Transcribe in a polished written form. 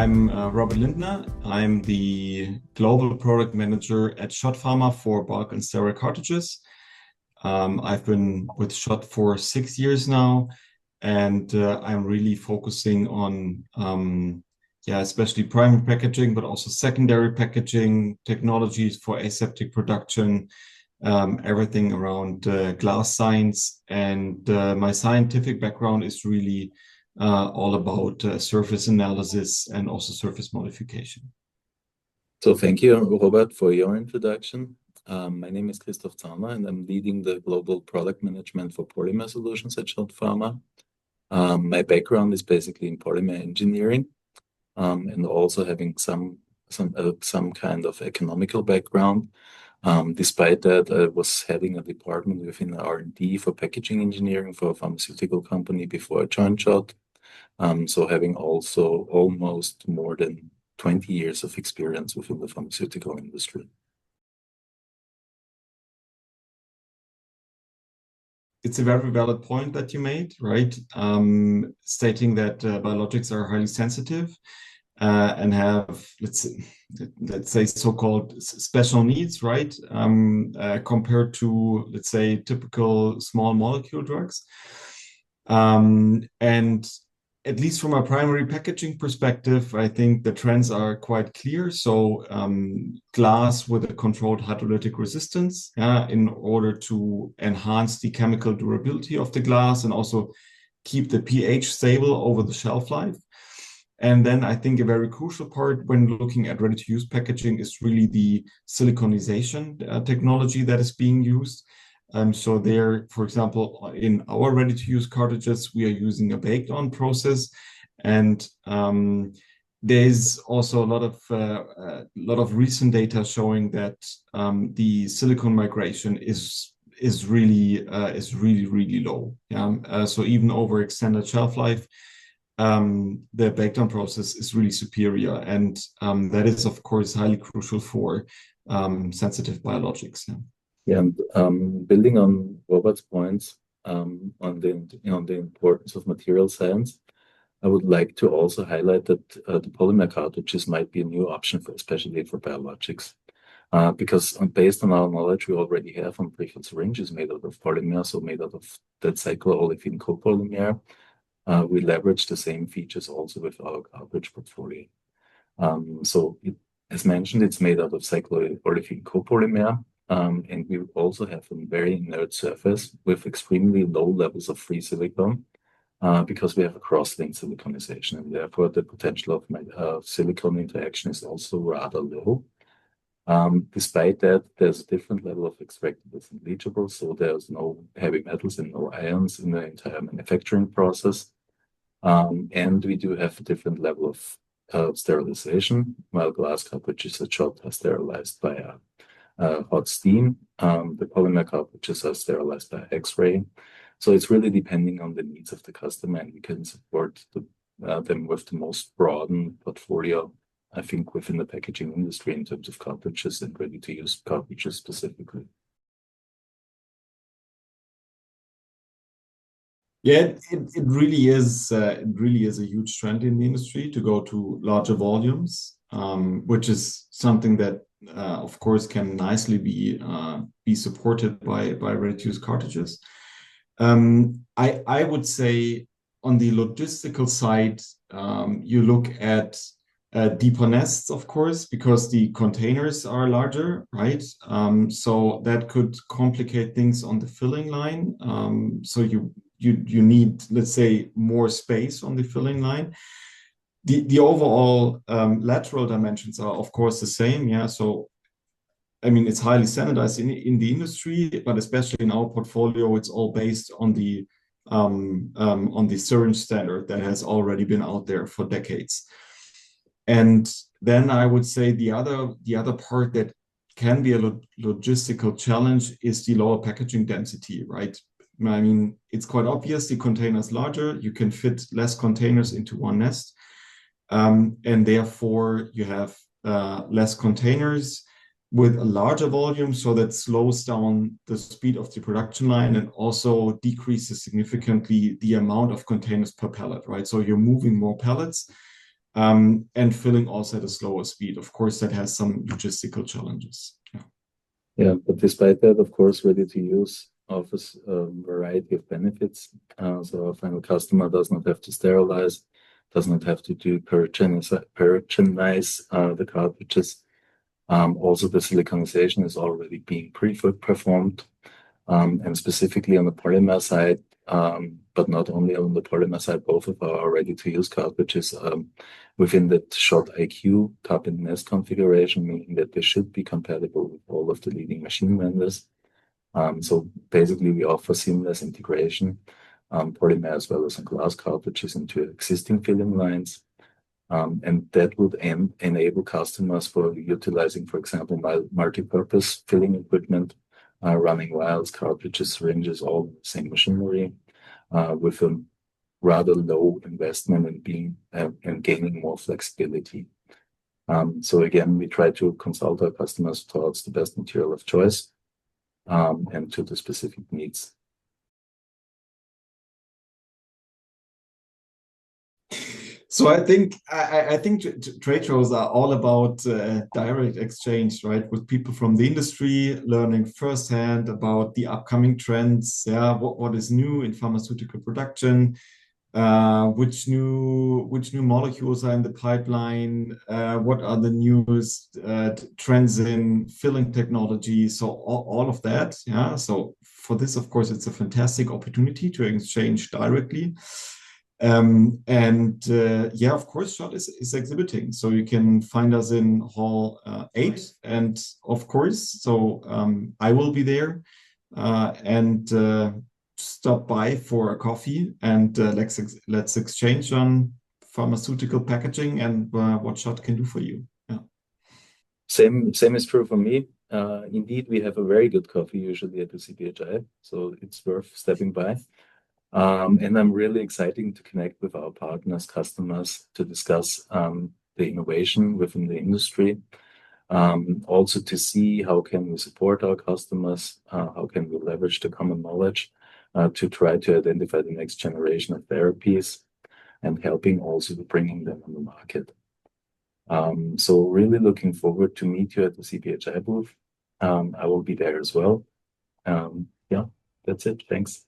I'm Robert Lindner. I'm the Global Product Manager at SCHOTT Pharma for bulk and sterile cartridges. I've been with SCHOTT for 6 years now, and I'm really focusing on, especially primary packaging, but also secondary packaging technologies for aseptic production, everything around glass science. And my scientific background is really all about surface analysis and also surface modification. So thank you, Robert, for your introduction. My name is Christoph Zauner, and I'm leading the global product management for polymer solutions at SCHOTT Pharma. My background is basically in polymer engineering, and also having some kind of economical background. Despite that, I was heading a department within R&D for packaging engineering for a pharmaceutical company before I joined SCHOTT. So having also almost more than 20 years of experience within the pharmaceutical industry. It's a very valid point that you made, right? Stating that biologics are highly sensitive and have, let's say, so-called special needs, right? Compared to, let's say, typical small molecule drugs. And at least from a primary packaging perspective, I think the trends are quite clear. So glass with a controlled hydrolytic resistance in order to enhance the chemical durability of the glass and also keep the pH stable over the shelf life. And then I think a very crucial part when looking at ready-to-use packaging is really the siliconization technology that is being used. So there, for example, in our ready-to-use cartridges, we are using a baked-on process, and there's also a lot of recent data showing that the silicon migration is really low. So even over extended shelf life, the baked-on process is really superior, and that is, of course, highly crucial for sensitive biologics. Yeah, and building on Robert's points on the importance of material science, I would like to also highlight that the polymer cartridges might be a new option especially for biologics. Because based on our knowledge we already have on prefilled syringes made out of polymer, so made out of that cycloolefin copolymer, we leverage the same features also with our cartridge portfolio. As mentioned, it's made out of cycloolefin copolymer. And we also have a very inert surface with extremely low levels of free silicon because we have a cross-linked siliconization, and therefore the potential of silicon interaction is also rather low. Despite that, there's a different level of extractables and leachables, so there's no heavy metals and no ions in the entire manufacturing process. And we do have a different level of sterilization, while glass cartridges at SCHOTT are sterilized by hot steam. The polymer cartridges are sterilized by X-ray. So it's really depending on the needs of the customer, and we can support them with the most broadened portfolio, I think, within the packaging industry in terms of cartridges and ready-to-use cartridges specifically. Yeah, it really is a huge trend in the industry to go to larger volumes, which is something that of course can nicely be supported by ready-to-use cartridges. I would say on the logistical side, you look at deeper nests, of course, because the containers are larger, right? So that could complicate things on the filling line. So you need, let's say, more space on the filling line. The overall lateral dimensions are, of course, the same. Yeah, so I mean, it's highly standardized in the industry, but especially in our portfolio, it's all based on the syringe standard that has already been out there for decades. And then I would say the other part that can be a logistical challenge is the lower packaging density, right? I mean, it's quite obvious the container is larger. You can fit less containers into one nest. And therefore, you have less containers with a larger volume, so that slows down the speed of the production line and also decreases significantly the amount of containers per pallet, right? So you're moving more pallets, and filling also at a slower speed. Of course, that has some logistical challenges. Yeah, but despite that, of course, ready to use offers a variety of benefits. So a final customer does not have to sterilize, does not have to do peroxenize the cartridges. Also, the siliconization is already being pre-performed, and specifically on the polymer side, but not only on the polymer side, both of our ready-to-use cartridges within the SCHOTT IQ cup and nest configuration, meaning that they should be compatible with all of the leading machine vendors. So basically, we offer seamless integration, polymer as well as on glass cartridges into existing filling lines. And that would enable customers for utilizing, for example, multi-purpose filling equipment, running vials, cartridges, syringes, all the same machinery, with a rather low investment and gaining more flexibility. So again, we try to consult our customers towards the best material of choice and to the specific needs. So I think trade shows are all about direct exchange, right? With people from the industry, learning firsthand about the upcoming trends. Yeah, what is new in pharmaceutical production? Which new molecules are in the pipeline? What are the newest trends in filling technology? So all of that. Yeah. So for this, of course, it's a fantastic opportunity to exchange directly. Yeah, of course, SCHOTT is exhibiting. So you can find us in Hall 8. And of course, so I will be there and stop by for a coffee and let's exchange on pharmaceutical packaging and what SCHOTT can do for you. Yeah. Same is true for me. Indeed, we have a very good coffee usually at the CPHI, so it's worth stepping by. And I'm really excited to connect with our partners, customers, to discuss the innovation within the industry. Also to see how can we support our customers, how can we leverage the common knowledge to try to identify the next generation of therapies and helping also to bringing them on the market. So really looking forward to meet you at the CPHI booth. I will be there as well. Yeah, that's it. Thanks.